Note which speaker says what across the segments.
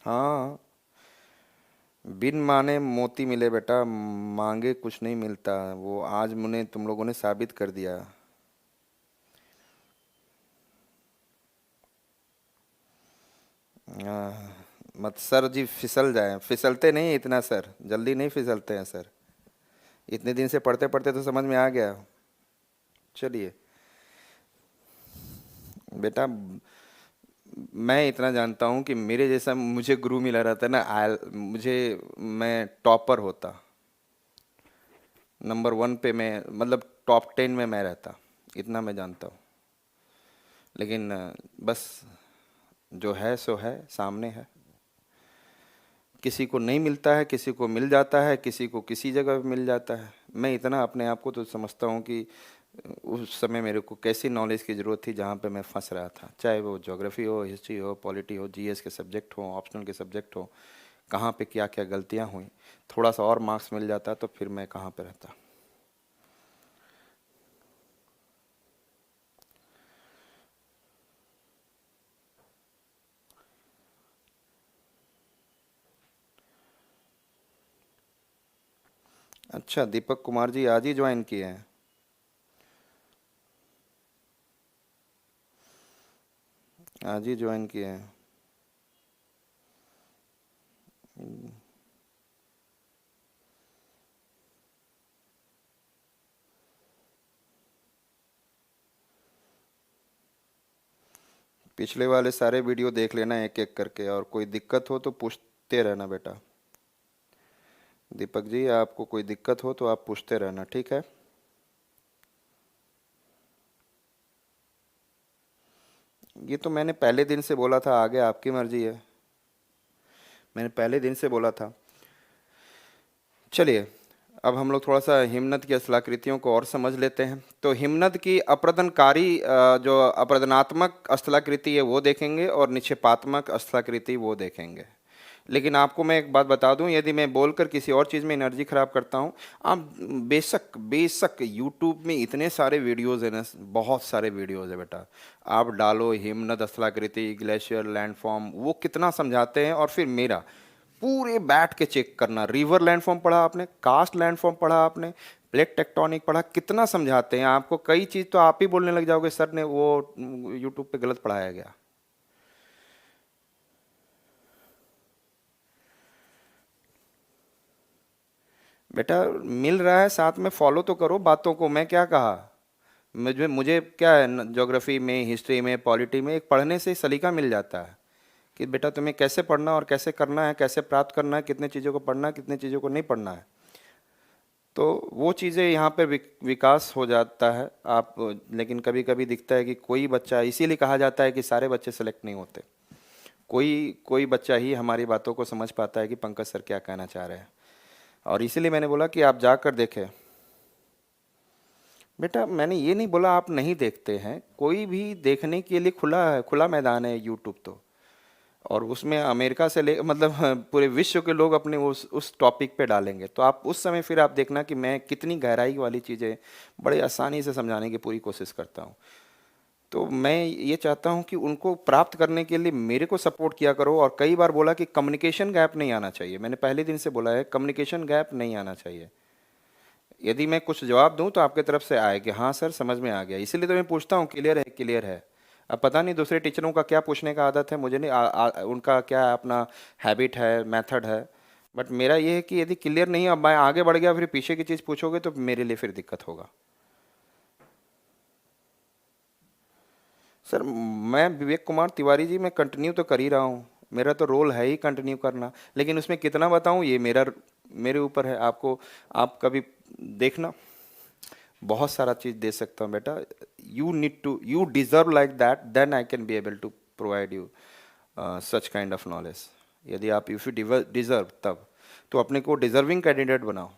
Speaker 1: हाँ, बिन माने मोती मिले बेटा, मांगे कुछ नहीं मिलता। वो आज मुझे तुम लोगों ने साबित कर दिया। मत सर जी फिसल जाए, फिसलते नहीं इतना सर, जल्दी नहीं फिसलते हैं सर। इतने दिन से पढ़ते पढ़ते तो समझ में आ गया। चलिए बेटा, मैं इतना जानता हूँ कि मेरे जैसा मुझे गुरु मिला रहता ना, मुझे, मैं टॉपर होता। नंबर वन पे मैं, मतलब टॉप 10 में मैं रहता। इतना मैं जानता हूँ। लेकिन बस जो है सो है, सामने है। किसी को नहीं मिलता है, किसी को मिल जाता है, किसी को किसी जगह पे मिल जाता है। मैं इतना अपने आप को तो समझता हूँ कि उस समय मेरे को कैसी नॉलेज की ज़रूरत थी जहाँ पे मैं फंस रहा था, चाहे वो ज्योग्राफी हो, हिस्ट्री हो, पॉलिटी हो, जीएस के सब्जेक्ट हो, ऑप्शनल के सब्जेक्ट हो। कहाँ पे क्या क्या गलतियाँ हुई, थोड़ा सा और मार्क्स मिल जाता तो फिर मैं कहाँ पे रहता। अच्छा, दीपक कुमार जी आज ही ज्वाइन किए हैं? आज ही ज्वाइन किए हैं? पिछले वाले सारे वीडियो देख लेना एक एक करके, और कोई दिक्कत हो तो पूछते रहना बेटा। दीपक जी, आपको कोई दिक्कत हो तो आप पूछते रहना, ठीक है? ये तो मैंने पहले दिन से बोला था, आगे आपकी मर्जी है। मैंने पहले दिन से बोला था। चलिए, अब हम लोग थोड़ा सा हिमनद की स्थलाकृतियों को और समझ लेते हैं। तो हिमनद की अप्रदनकारी जो अप्रदनात्मक स्थलाकृति है वो देखेंगे, और निक्षेपात्मक स्थलाकृति वो देखेंगे। लेकिन आपको मैं एक बात बता दूं, यदि मैं बोलकर किसी और चीज़ में एनर्जी खराब करता हूं, आप बेशक बेशक यूट्यूब में इतने सारे वीडियोज़ हैं ना, बहुत सारे वीडियोज़ है बेटा। आप डालो हिमनद स्थलाकृति, ग्लेशियर लैंडफॉर्म, वो कितना समझाते हैं। और फिर मेरा पूरे बैठ के चेक करना, रिवर लैंडफॉर्म पढ़ा आपने, कास्ट लैंडफॉर्म पढ़ा आपने, प्लेट टेक्टोनिक पढ़ा, कितना समझाते हैं आपको। कई चीज़ तो आप ही बोलने लग जाओगे सर ने वो यूट्यूब पे गलत पढ़ाया गया। बेटा मिल रहा है, साथ में फॉलो तो करो बातों को। मैं क्या कहा? मुझे मुझे क्या है, ज्योग्राफी में, हिस्ट्री में, पॉलिटी में एक पढ़ने से सलीका मिल जाता है कि बेटा तुम्हें कैसे पढ़ना और कैसे करना है, कैसे प्राप्त करना है, कितने चीज़ों को पढ़ना है, कितने चीज़ों को नहीं पढ़ना है। तो वो चीज़ें यहाँ पे विकास हो जाता है आप। लेकिन कभी कभी दिखता है कि कोई बच्चा, इसीलिए कहा जाता है कि सारे बच्चे सेलेक्ट नहीं होते। कोई कोई बच्चा ही हमारी बातों को समझ पाता है कि पंकज सर क्या कहना चाह रहे हैं। और इसीलिए मैंने बोला कि आप जाकर देखें। बेटा मैंने ये नहीं बोला आप नहीं देखते हैं, कोई भी देखने के लिए खुला है, खुला मैदान है यूट्यूब तो। और उसमें अमेरिका से ले, मतलब पूरे विश्व के लोग अपने उस टॉपिक पे डालेंगे, तो आप उस समय फिर आप देखना कि मैं कितनी गहराई वाली चीज़ें बड़े आसानी से समझाने की पूरी कोशिश करता हूँ। तो मैं ये चाहता हूँ कि उनको प्राप्त करने के लिए मेरे को सपोर्ट किया करो। और कई बार बोला कि कम्युनिकेशन गैप नहीं आना चाहिए, मैंने पहले दिन से बोला है कम्युनिकेशन गैप नहीं आना चाहिए। यदि मैं कुछ जवाब दूं तो आपके तरफ से आए कि हाँ सर समझ में आ गया, इसीलिए तो मैं पूछता हूँ क्लियर है क्लियर है। अब पता नहीं दूसरे टीचरों का क्या पूछने का आदत है, मुझे नहीं उनका क्या अपना हैबिट है, मेथड है। बट मेरा ये है कि यदि क्लियर नहीं, अब मैं आगे बढ़ गया फिर पीछे की चीज़ पूछोगे तो मेरे लिए फिर दिक्कत होगा। सर मैं विवेक कुमार तिवारी जी, मैं कंटिन्यू तो कर ही रहा हूँ। मेरा तो रोल है ही कंटिन्यू करना, लेकिन उसमें कितना बताऊँ ये मेरे ऊपर है। आपको, आप कभी देखना, बहुत सारा चीज़ दे सकता हूँ बेटा। You need to, you deserve like that, then I can be able to provide you such kind of knowledge. यदि आप, इफ़ यू डिज़र्व, तब तो अपने को डिज़र्विंग कैंडिडेट बनाओ।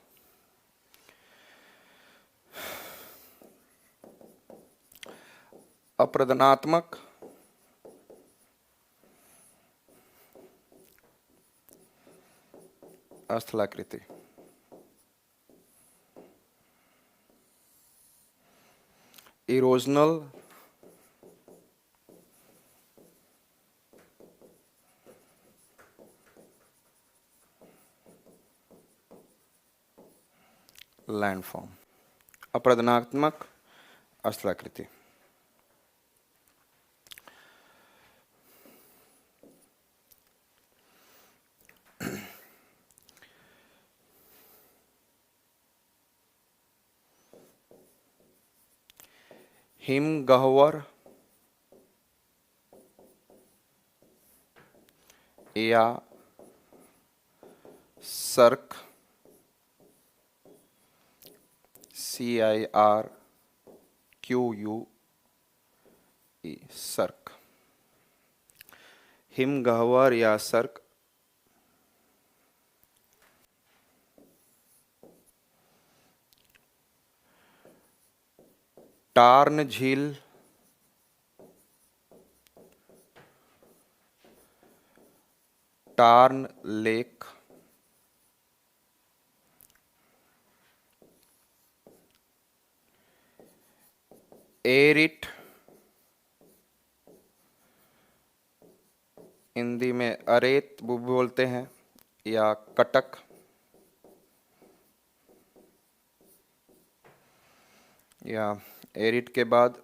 Speaker 1: अप्रदनात्मक स्थलाकृति, इरोजनल लैंडफॉर्म, अपरदनात्मक स्थलाकृति। हिमगह्वर या सर्क, CIRQUE, सर्क। हिमगह्वर या सर्क टार्न झील, टार्न लेक, एरिट, हिंदी में अरेत बोलते हैं, या कटक, या एरिट के बाद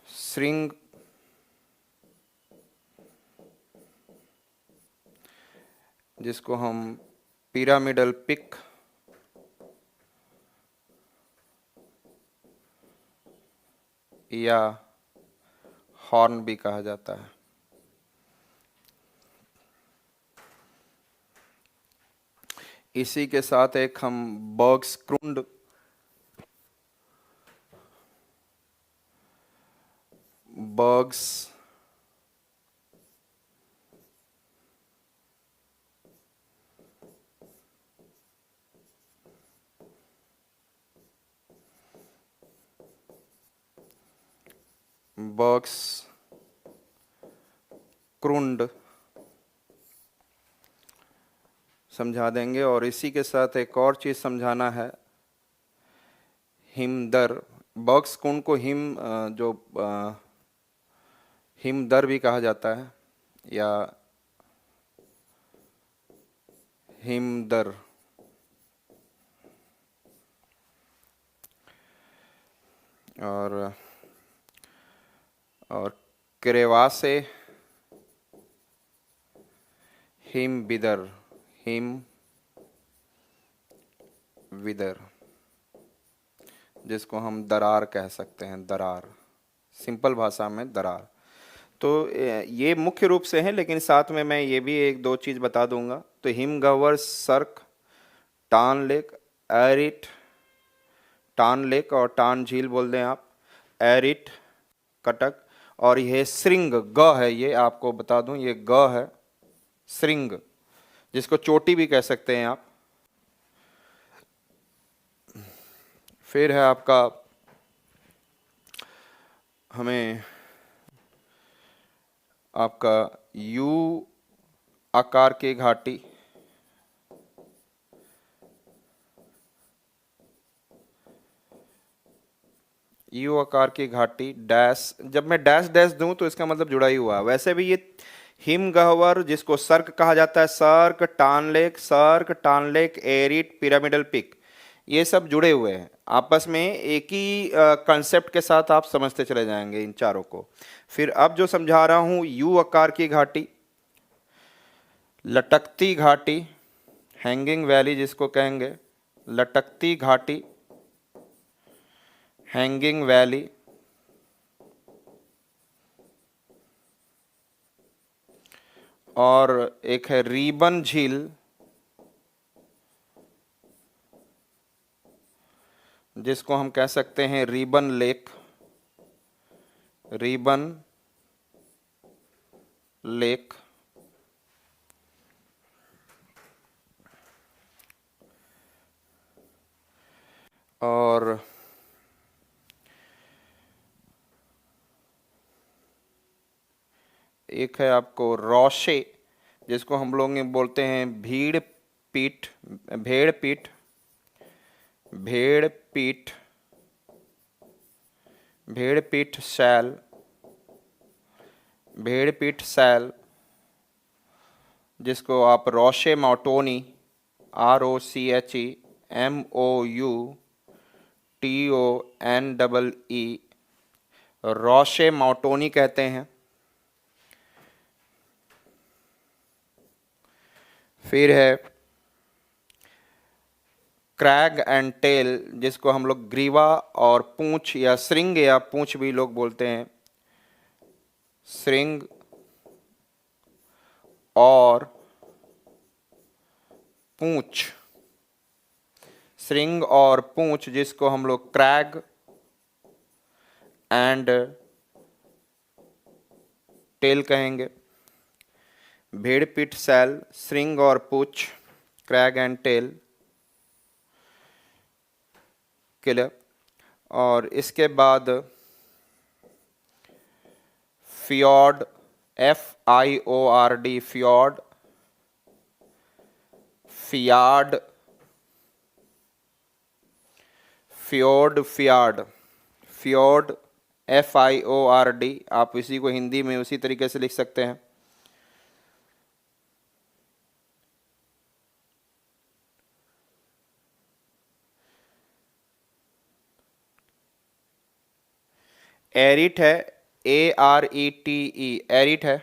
Speaker 1: श्रृंग, जिसको हम पिरामिडल पिक, या हॉर्न भी कहा जाता है। इसी के साथ एक हम बर्ग्सक्रुंड, बर्ग्स बर्ग्सक्रुंड समझा देंगे। और इसी के साथ एक और चीज़ समझाना है, हिमदर। बर्ग्सकुंड को हिमदर भी कहा जाता है, या हिमदर। और क्रेवासे हिमविदर, हिमविदर, जिसको हम दरार कह सकते हैं, दरार, सिंपल भाषा में दरार। तो ये मुख्य रूप से है, लेकिन साथ में मैं ये भी एक दो चीज़ बता दूंगा। तो हिमगह्वर, सर्क, टान लेक, एरिट, टान लेक और टान झील बोल दें आप, एरिट, कटक। और यह श्रृंग, ग है, ये आपको बता दूं, ये ग है, श्रृंग, जिसको चोटी भी कह सकते हैं आप। फिर है आपका, हमें आपका यू आकार की घाटी, यू आकार की घाटी, डैश, जब मैं डैश डैश दूं तो इसका मतलब जुड़ा ही हुआ। वैसे भी ये हिमगह्वर, जिसको सर्क कहा जाता है, सर्क, टान लेक, एरिट, पिरामिडल पिक, ये सब जुड़े हुए हैं आपस में, एक ही कंसेप्ट के साथ आप समझते चले जाएंगे इन चारों को। फिर अब जो समझा रहा हूं, यू आकार की घाटी, लटकती घाटी, हैंगिंग वैली जिसको कहेंगे, लटकती घाटी, हैंगिंग वैली, और एक है रिबन झील, जिसको हम कह सकते हैं रिबन लेक, रिबन लेक। और एक है आपको रोशे, जिसको हम लोग बोलते हैं भीड़ पीठ, भेड़ पीठ, भेड़ पीठ, भेड़ पीठ शैल, भेड़ पीठ शैल, जिसको आप रोशे माउंटोनी ROCHEMOUTONE, रोशे माउटोनी कहते हैं। फिर है क्रैग एंड टेल, जिसको हम लोग ग्रीवा और पूंछ या श्रृंग या पूंछ भी लोग बोलते हैं। श्रृंग और पूंछ, श्रृंग और पूंछ, जिसको हम लोग क्रैग एंड टेल कहेंगे। भेड़ पीठ सैल, श्रृंग और पूंछ, क्रैग एंड टेल। क्लियर। और इसके बाद फियॉर्ड, FIORD, फियॉर्ड, फियार्ड, फ्योर्ड, फियार्ड, फ्योर्ड, FIORD। आप इसी को हिंदी में उसी तरीके से लिख सकते हैं। एरिट है, ARETE, एरिट है,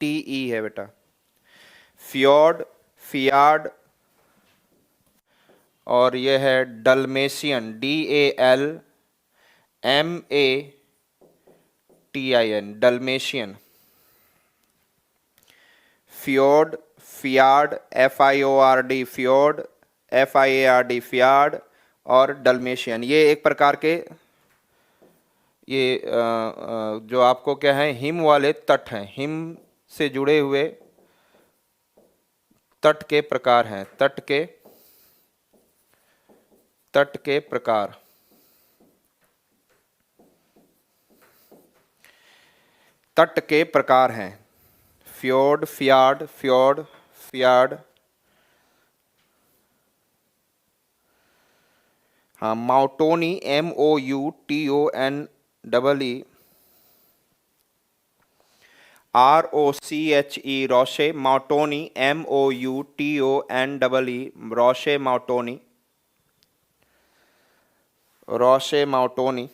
Speaker 1: TE है बेटा। फियॉर्ड, फियार्ड, और यह है डलमेशियन, DALMATIN, डलमेशियन। Fjord, फियार्ड, FIORD, fjord, FIARD, फियार्ड, और डलमेशियन। ये एक प्रकार के ये जो आपको क्या है, हिम वाले तट हैं, हिम से जुड़े हुए तट के प्रकार हैं, तट के प्रकार। तट के प्रकार हैं, फ्योर्ड, फियार्ड, फ्योर्ड, फियार्ड। हाँ, माउटोनी, MOUTONEE, ROCHE, रोशे माउटोनी, MOUTONEE, रोशे माउटोनी, रोशे माउटोनी।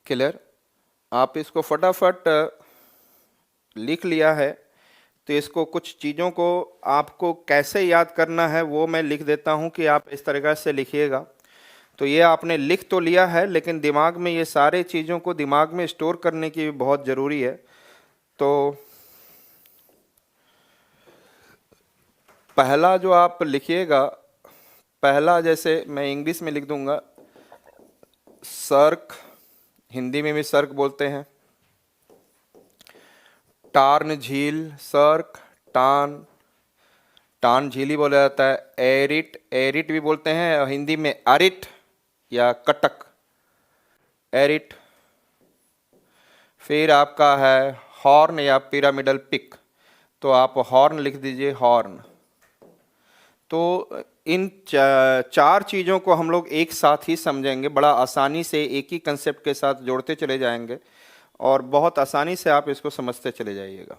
Speaker 1: क्लियर। आप इसको फटाफट लिख लिया है, तो इसको कुछ चीज़ों को आपको कैसे याद करना है वो मैं लिख देता हूँ कि आप इस तरीक़ा से लिखिएगा। तो ये आपने लिख तो लिया है, लेकिन दिमाग में ये सारे चीज़ों को दिमाग में स्टोर करने की भी बहुत ज़रूरी है। तो पहला जो आप लिखिएगा, पहला जैसे मैं इंग्लिश में लिख दूंगा, सर्क, हिंदी में भी सर्क बोलते हैं। टार्न झील, सर्क, टान, टान झील ही बोला जाता है। एरिट, एरिट भी बोलते हैं, और हिंदी में अरिट या कटक, एरिट। फिर आपका है हॉर्न या पिरामिडल पिक, तो आप हॉर्न लिख दीजिए, हॉर्न। तो इन चार चीज़ों को हम लोग एक साथ ही समझेंगे, बड़ा आसानी से एक ही कंसेप्ट के साथ जोड़ते चले जाएंगे, और बहुत आसानी से आप इसको समझते चले जाइएगा,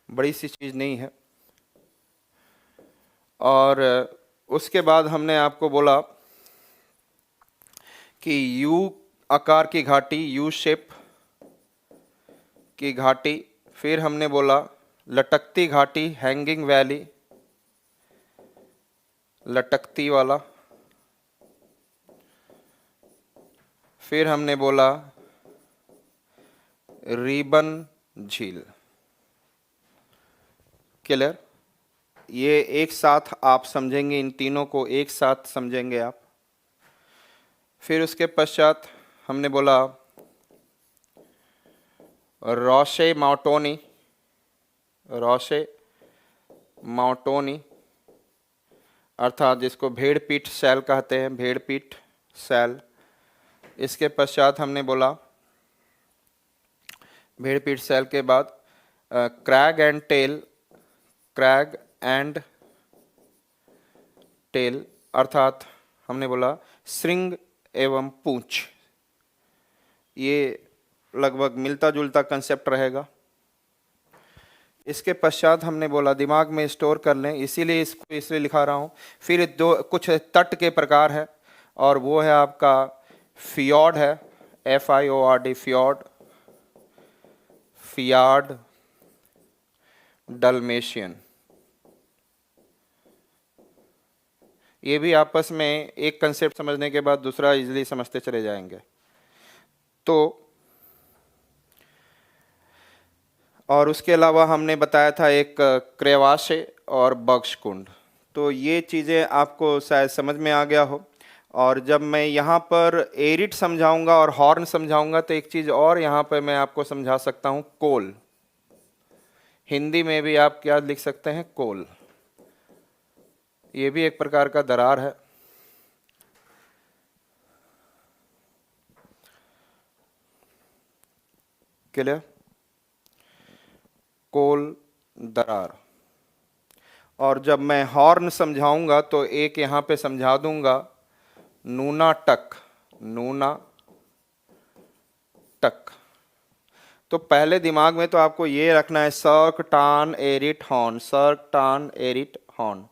Speaker 1: बड़ी सी चीज़ नहीं है। और उसके बाद हमने आपको बोला कि यू आकार की घाटी, यू शेप की घाटी। फिर हमने बोला लटकती घाटी, हैंगिंग वैली, लटकती वाला। फिर हमने बोला रिबन झील। क्लियर। ये एक साथ आप समझेंगे, इन तीनों को एक साथ समझेंगे आप। फिर उसके पश्चात हमने बोला रोशे माउटोनी, रोशे माउटोनी। अर्थात जिसको भेड़ पीठ सैल कहते हैं, भेड़ पीठ सैल। इसके पश्चात हमने बोला भेड़ पीठ सैल के बाद crag and tail, crag and tail अर्थात हमने बोला श्रृंग एवं पूंछ। ये लगभग मिलता जुलता कंसेप्ट रहेगा। इसके पश्चात हमने बोला दिमाग में स्टोर कर लें, इसीलिए इसको इसलिए लिखा रहा हूँ। फिर दो कुछ तट के प्रकार है और वो है आपका फियॉर्ड है, FIORD फियॉर्ड, फियार्ड, डल्मेशियन। ये भी आपस में एक कंसेप्ट समझने के बाद दूसरा इजीली समझते चले जाएंगे। तो और उसके अलावा हमने बताया था एक क्रेवाशे और बख्शकुंड। तो ये चीज़ें आपको शायद समझ में आ गया हो। और जब मैं यहाँ पर एरिट समझाऊंगा और हॉर्न समझाऊंगा तो एक चीज़ और यहाँ पर मैं आपको समझा सकता हूँ, कोल। हिंदी में भी आप क्या लिख सकते हैं, कोल। ये भी एक प्रकार का दरार है। क्लियर? कोल, दरार। और जब मैं हॉर्न समझाऊंगा तो एक यहाँ पे समझा दूंगा, नूना टक, नूना टक। तो पहले दिमाग में तो आपको ये रखना है सर्क टान एरिट हॉर्न, सर्क टान एरिट हॉर्न।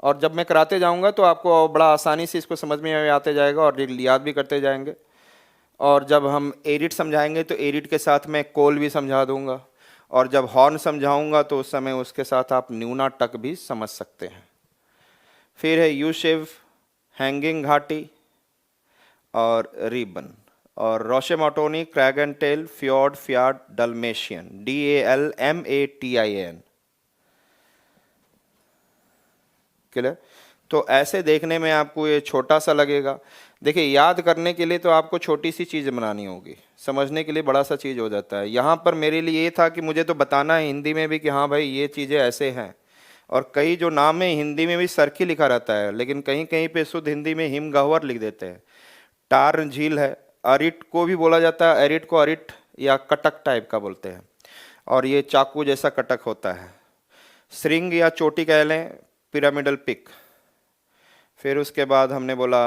Speaker 1: और जब मैं कराते जाऊंगा तो आपको बड़ा आसानी से इसको समझ में आते जाएगा और याद भी करते जाएंगे। और जब हम एरिट समझाएंगे तो एरिट के साथ मैं कोल भी समझा दूंगा। और जब हॉर्न समझाऊंगा तो उस समय उसके साथ आप न्यूना टक भी समझ सकते हैं। फिर है यू शेव, हैंगिंग घाटी और रिबन। और roche moutonnee, crag and tail, fjord, fjord, Dalmatian, DALMATIN। Clear? तो ऐसे देखने में आपको ये छोटा सा लगेगा। देखिए, याद करने के लिए तो आपको छोटी सी चीज़ बनानी होगी, समझने के लिए बड़ा सा चीज़ हो जाता है। यहाँ पर मेरे लिए ये था कि मुझे तो बताना है हिंदी में भी कि हाँ भाई ये चीज़ें ऐसे हैं। और कई जो नाम है हिंदी में भी सरखी लिखा रहता है, लेकिन कहीं कहीं पे शुद्ध हिंदी में हिमगह्वर लिख देते हैं। टार्न झील है, अरिट को भी बोला जाता है, अरिट को अरिट या कटक टाइप का बोलते हैं। और ये चाकू जैसा कटक होता है। श्रृंग या चोटी कह लें, पिरामिडल पिक। फिर उसके बाद हमने बोला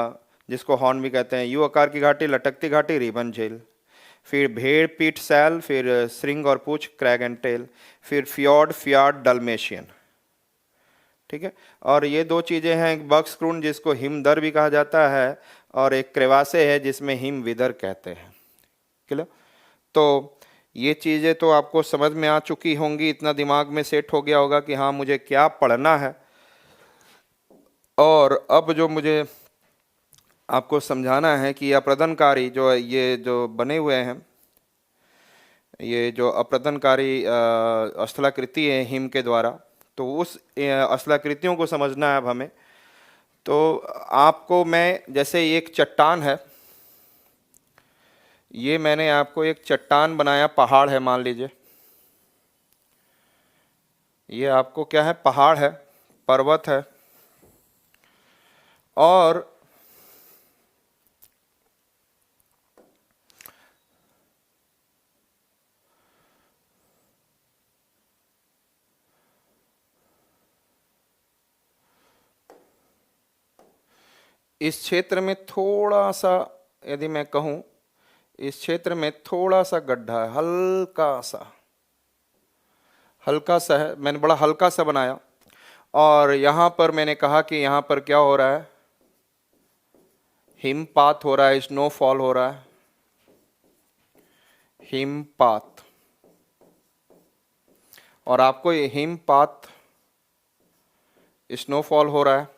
Speaker 1: जिसको हॉर्न भी कहते हैं, यू आकार की घाटी, लटकती घाटी, रिबन झील। फिर भेड़ पीठ सैल, फिर श्रृंग और पूछ, क्रैग एंड टेल। फिर फियॉर्ड, फियार्ड, डल्मेशियन। ठीक है? और ये दो चीज़ें हैं, एक बख्शकुंड जिसको हिमदर भी कहा जाता है और एक क्रेवासे है जिसमें हिम विदर कहते हैं। क्लियर? तो ये चीज़ें तो आपको समझ में आ चुकी होंगी, इतना दिमाग में सेट हो गया होगा कि हाँ मुझे क्या पढ़ना है। और अब जो मुझे आपको समझाना है कि अप्रदनकारी जो ये जो बने हुए हैं, ये जो अप्रदनकारी स्थलाकृति है हिम के द्वारा, तो उस स्थलाकृतियों को समझना है अब हमें। तो आपको मैं, जैसे एक चट्टान है, ये मैंने आपको एक चट्टान बनाया, पहाड़ है मान लीजिए, ये आपको क्या है, पहाड़ है, पर्वत है। और इस क्षेत्र में थोड़ा सा, यदि मैं कहूँ, इस क्षेत्र में थोड़ा सा गड्ढा है, हल्का सा है, मैंने बड़ा हल्का सा बनाया। और यहाँ पर मैंने कहा कि यहाँ पर क्या हो रहा है, हिमपात हो रहा है, स्नोफॉल हो रहा है, हिमपात। और आपको ये हिमपात, स्नोफॉल हो रहा है।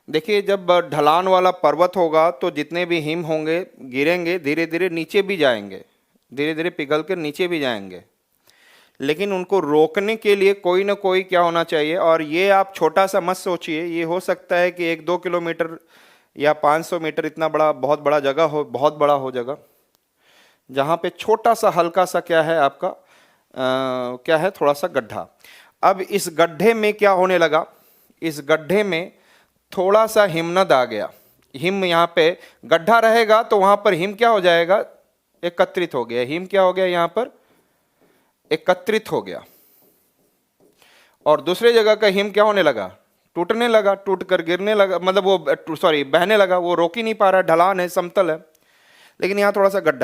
Speaker 1: देखिए, जब ढलान वाला पर्वत होगा तो जितने भी हिम होंगे गिरेंगे, धीरे धीरे नीचे भी जाएंगे, धीरे धीरे पिघल कर नीचे भी जाएंगे। लेकिन उनको रोकने के लिए कोई ना कोई क्या होना चाहिए। और ये आप छोटा सा मत सोचिए, ये हो सकता है कि 1-2 किलोमीटर या 500 मीटर इतना बड़ा, बहुत बड़ा जगह हो, बहुत बड़ा हो जगह, जहाँ पे छोटा सा हल्का सा क्या है आपका क्या है, थोड़ा सा गड्ढा। अब इस गड्ढे में क्या होने लगा, इस गड्ढे में थोड़ा सा हिमनद आ गया, हिम यहाँ पे गड्ढा रहेगा तो वहां पर हिम क्या हो जाएगा, एकत्रित हो गया, हिम क्या हो गया यहां पर एकत्रित हो गया, और दूसरे जगह का हिम क्या होने लगा, टूटने लगा, टूट कर गिरने लगा, मतलब वो सॉरी बहने लगा, वो रोक ही नहीं पा रहा, ढलान है, समतल है, लेकिन यहां थोड़ा सा गड्ढा